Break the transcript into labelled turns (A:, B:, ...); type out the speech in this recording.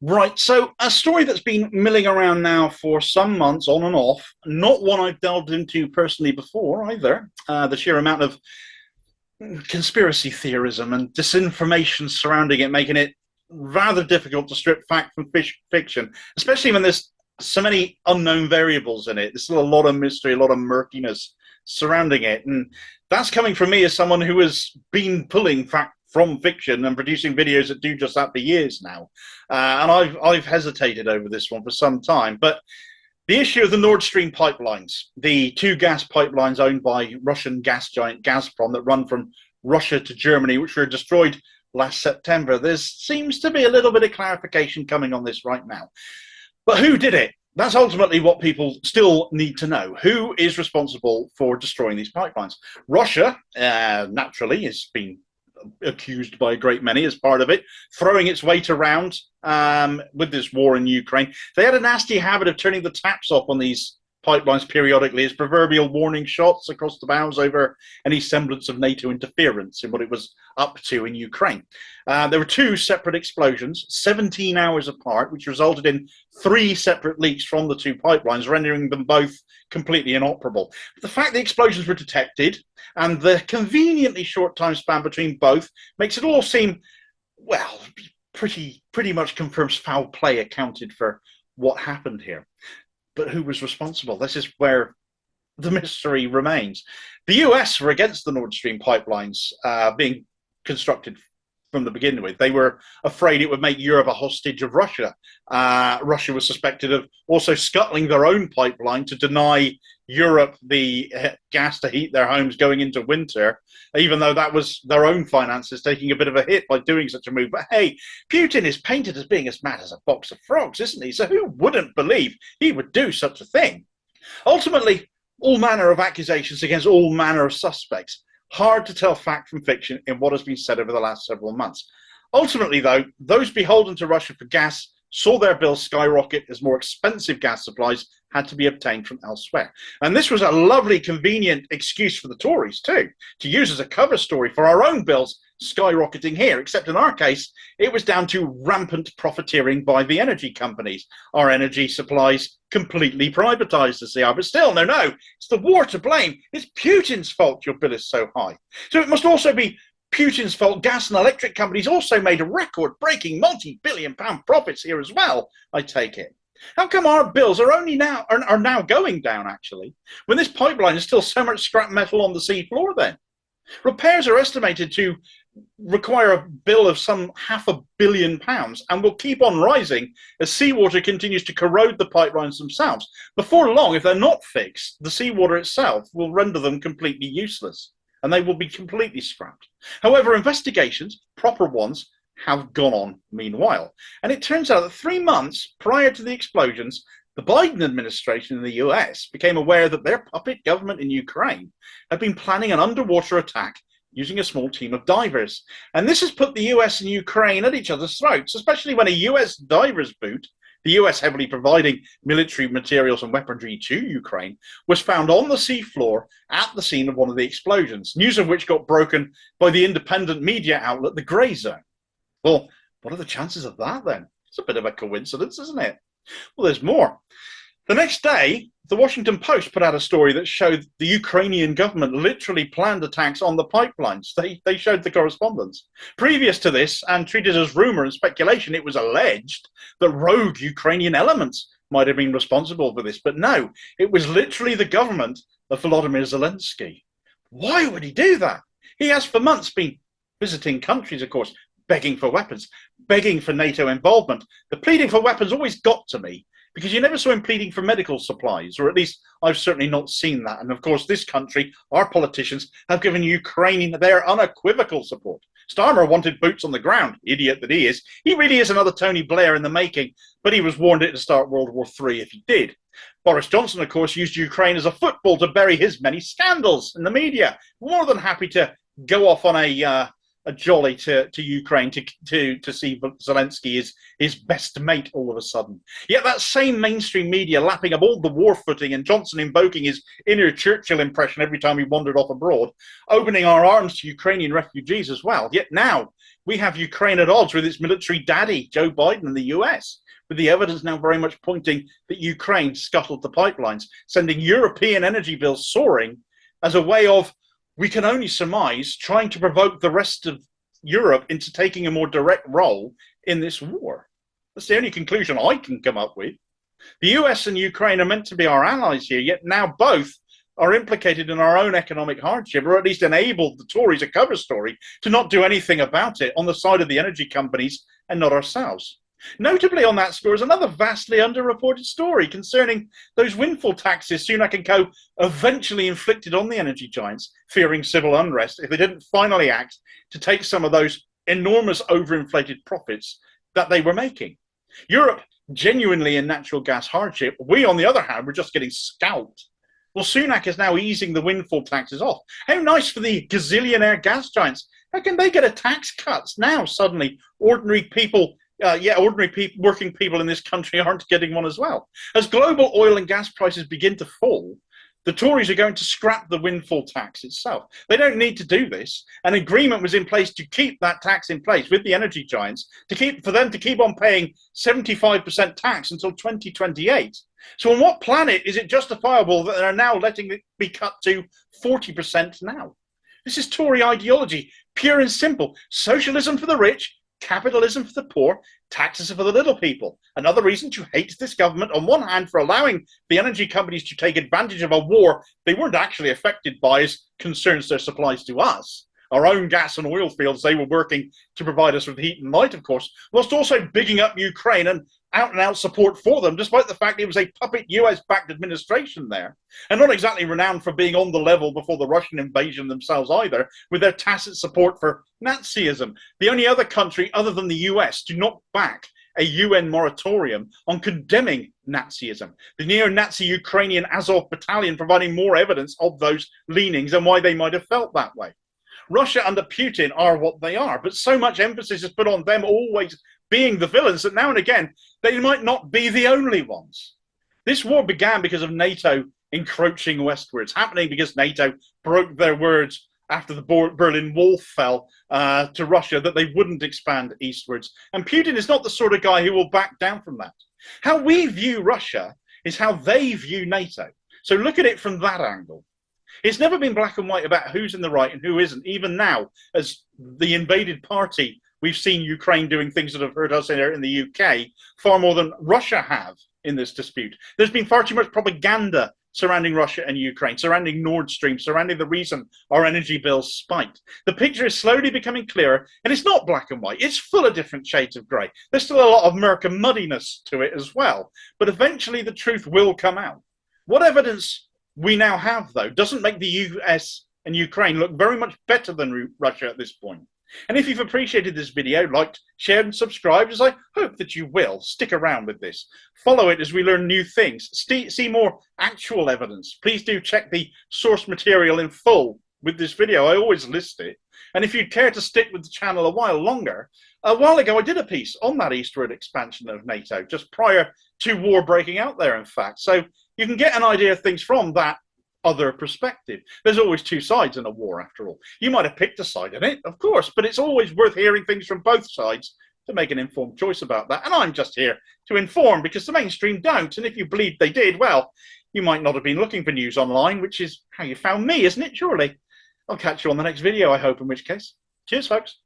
A: Right, so a story that's been milling around now for some months, on and off, not one I've delved into personally before either. The sheer amount of conspiracy theorism and disinformation surrounding it, making it rather difficult to strip fact from fiction, especially when there's so many unknown variables in it. There's still a lot of mystery, a lot of murkiness surrounding it. And that's coming from me as someone who has been pulling fact from fiction and producing videos that do just that for years now. And I've hesitated over this one for some time. But the issue of the Nordstream pipelines, the two gas pipelines owned by Russian gas giant Gazprom that run from Russia to Germany, which were destroyed last September, there seems to be a little bit of clarification coming on this right now. But who did it? That's ultimately what people still need to know. Who is responsible for destroying these pipelines? Russia, naturally, has been accused by a great many as part of it, throwing its weight around with this war in Ukraine. They had a nasty habit of turning the taps off on these pipelines periodically as proverbial warning shots across the bows over any semblance of NATO interference in what it was up to in Ukraine. There were two separate explosions, 17 hours apart, which resulted in three separate leaks from the two pipelines, rendering them both completely inoperable. The fact the explosions were detected and the conveniently short time span between both makes it all seem, well, pretty much confirms foul play accounted for what happened here. But who was responsible? This is where the mystery remains. The US were against the Nord Stream pipelines being constructed from the beginning with. They were afraid it would make Europe a hostage of Russia. Russia was suspected of also scuttling their own pipeline to deny Europe the gas to heat their homes going into winter, even though that was their own finances taking a bit of a hit by doing such a move. But hey, Putin is painted as being as mad as a box of frogs, isn't he? So who wouldn't believe he would do such a thing? Ultimately, all manner of accusations against all manner of suspects. Hard to tell fact from fiction in what has been said over the last several months. Ultimately, though, those beholden to Russia for gas saw their bills skyrocket as more expensive gas supplies had to be obtained from elsewhere. And this was a lovely, convenient excuse for the Tories, too, to use as a cover story for our own bills skyrocketing here, except in our case, it was down to rampant profiteering by the energy companies. Our energy supplies completely privatized, as they are. But still, no, it's the war to blame. It's Putin's fault your bill is so high. So it must also be Putin's fault gas and electric companies also made record-breaking multi-billion-pound profits here as well, I take it. How come our bills are now going down, actually, when this pipeline is still so much scrap metal on the seafloor then? Repairs are estimated to require a bill of some £500 million and will keep on rising as seawater continues to corrode the pipelines themselves. Before long, if they're not fixed, the seawater itself will render them completely useless and they will be completely scrapped. However, investigations, proper ones, have gone on meanwhile. And it turns out that 3 months prior to the explosions, the Biden administration in the US became aware that their puppet government in Ukraine had been planning an underwater attack using a small team of divers. And this has put the US and Ukraine at each other's throats, especially when a US diver's boot, the US heavily providing military materials and weaponry to Ukraine, was found on the seafloor at the scene of one of the explosions, news of which got broken by the independent media outlet, The Grey Zone. Well, what are the chances of that then? It's a bit of a coincidence, isn't it? Well, there's more. The next day, the Washington Post put out a story that showed the Ukrainian government literally planned attacks on the pipelines. They showed the correspondence. Previous to this, and treated as rumor and speculation, it was alleged that rogue Ukrainian elements might have been responsible for this. But no, it was literally the government of Volodymyr Zelensky. Why would he do that? He has for months been visiting countries, of course, begging for weapons, begging for NATO involvement. The pleading for weapons always got to me, because you never saw him pleading for medical supplies, or at least I've certainly not seen that. And of course, this country, our politicians, have given Ukraine their unequivocal support. Starmer wanted boots on the ground, idiot that he is. He really is another Tony Blair in the making, but he was warned it to start World War III if he did. Boris Johnson, of course, used Ukraine as a football to bury his many scandals in the media. More than happy to go off on a jolly to Ukraine to see Zelensky is his best mate all of a sudden. Yet that same mainstream media lapping up all the war footing and Johnson invoking his inner Churchill impression every time he wandered off abroad, opening our arms to Ukrainian refugees as well. Yet now we have Ukraine at odds with its military daddy, Joe Biden, and the US, with the evidence now very much pointing that Ukraine scuttled the pipelines, sending European energy bills soaring as a way of, we can only surmise, trying to provoke the rest of Europe into taking a more direct role in this war. That's the only conclusion I can come up with. The US and Ukraine are meant to be our allies here, yet now both are implicated in our own economic hardship, or at least enabled the Tories, a cover story, to not do anything about it on the side of the energy companies and not ourselves. Notably on that score is another vastly underreported story concerning those windfall taxes Sunak and co eventually inflicted on the energy giants, fearing civil unrest if they didn't finally act to take some of those enormous overinflated profits that they were making. Europe, genuinely in natural gas hardship. We, on the other hand, were just getting scalped. Well, Sunak is now easing the windfall taxes off. How nice for the gazillionaire gas giants. How can they get a tax cut now suddenly? Ordinary people, working people in this country aren't getting one as well. As global oil and gas prices begin to fall, the Tories are going to scrap the windfall tax itself. They don't need to do this. An agreement was in place to keep that tax in place with the energy giants, for them to keep on paying 75% tax until 2028. So on what planet is it justifiable that they're now letting it be cut to 40% now? This is Tory ideology, pure and simple. Socialism for the rich, capitalism for the poor, taxes for the little people. Another reason to hate this government, on one hand, for allowing the energy companies to take advantage of a war they weren't actually affected by as concerns their supplies to us. Our own gas and oil fields they were working to provide us with heat and light, of course, whilst also bigging up Ukraine and out-and-out support for them, despite the fact it was a puppet US-backed administration there, and not exactly renowned for being on the level before the Russian invasion themselves either, with their tacit support for Nazism. The only other country other than the US to knock back a UN moratorium on condemning Nazism. The neo-Nazi Ukrainian Azov battalion providing more evidence of those leanings and why they might have felt that way. Russia under Putin are what they are, but so much emphasis is put on them always being the villains that now and again they might not be the only ones. This war began because of NATO encroaching westwards, happening because NATO broke their words after the Berlin Wall fell to Russia that they wouldn't expand eastwards. And Putin is not the sort of guy who will back down from that. How we view Russia is how they view NATO. So look at it from that angle. It's never been black and white about who's in the right and who isn't. Even now, as the invaded party, we've seen Ukraine doing things that have hurt us in the UK far more than Russia have in this dispute. There's been far too much propaganda surrounding Russia and Ukraine, surrounding Nordstream, surrounding the reason our energy bills spiked. The picture is slowly becoming clearer, and it's not black and white. It's full of different shades of grey. There's still a lot of murk and muddiness to it as well, but eventually the truth will come out. What evidence we now have, though, doesn't make the US and Ukraine look very much better than Russia at this point. And if you've appreciated this video, liked, shared and subscribed, as I hope that you will, stick around with this. Follow it as we learn new things, see more actual evidence. Please do check the source material in full with this video. I always list it. And if you'd care to stick with the channel a while longer, a while ago I did a piece on that eastward expansion of NATO, just prior to war breaking out there, in fact. So you can get an idea of things from that other perspective. There's always two sides in a war, after all. You might have picked a side in it, of course, but it's always worth hearing things from both sides to make an informed choice about that. And I'm just here to inform because the mainstream don't. And if you believe they did, well, you might not have been looking for news online, which is how you found me, isn't it? Surely. I'll catch you on the next video, I hope, in which case. Cheers, folks.